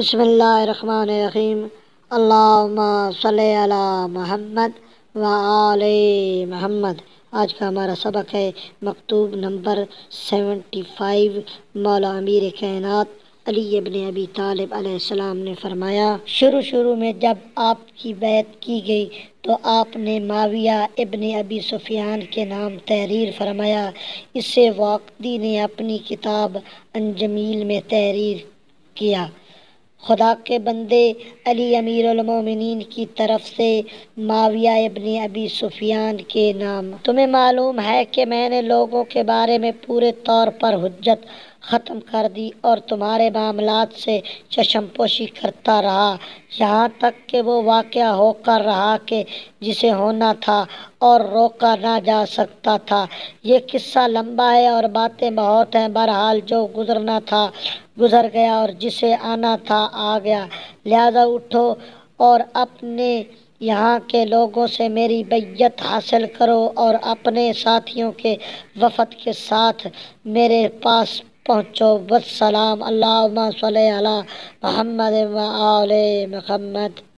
بسم اللہ الرحمن الرحیم۔ اللہم صلی علی محمد وآل محمد۔ آج کا ہمارا سبق ہے مکتوب نمبر 75۔ مولا امیر کائنات علی ابن ابی طالب علیہ السلام نے فرمایا، شروع میں جب آپ کی بیعت کی گئی تو آپ نے معاویہ ابن ابی سفیان کے نام تحریر فرمایا۔ اسے واقدی نے اپنی کتاب الجمیل میں تحریر کیا۔ خدا کے بندے علی امیر المومنین کی طرف سے معاویہ ابن ابی سفیان کے نام۔ تمہیں معلوم ہے کہ میں نے لوگوں کے بارے میں پورے طور پر حجت ختم کر دی اور تمہارے معاملات سے چشم پوشی کرتا رہا، یہاں تک کہ وہ واقعہ ہو کر رہا کہ جسے ہونا تھا اور روکا نہ جا سکتا تھا۔ یہ قصہ لمبا ہے اور باتیں بہت ہیں، بہرحال جو گزرنا تھا گزر گیا اور جسے آنا تھا آ گیا، لہذا اٹھو اور اپنے یہاں کے لوگوں سے میری بیعت حاصل کرو اور اپنے ساتھیوں کے وفد کے ساتھ میرے پاس پہنچو۔ والسلام۔ اللہم صلی علی محمد وآل محمد۔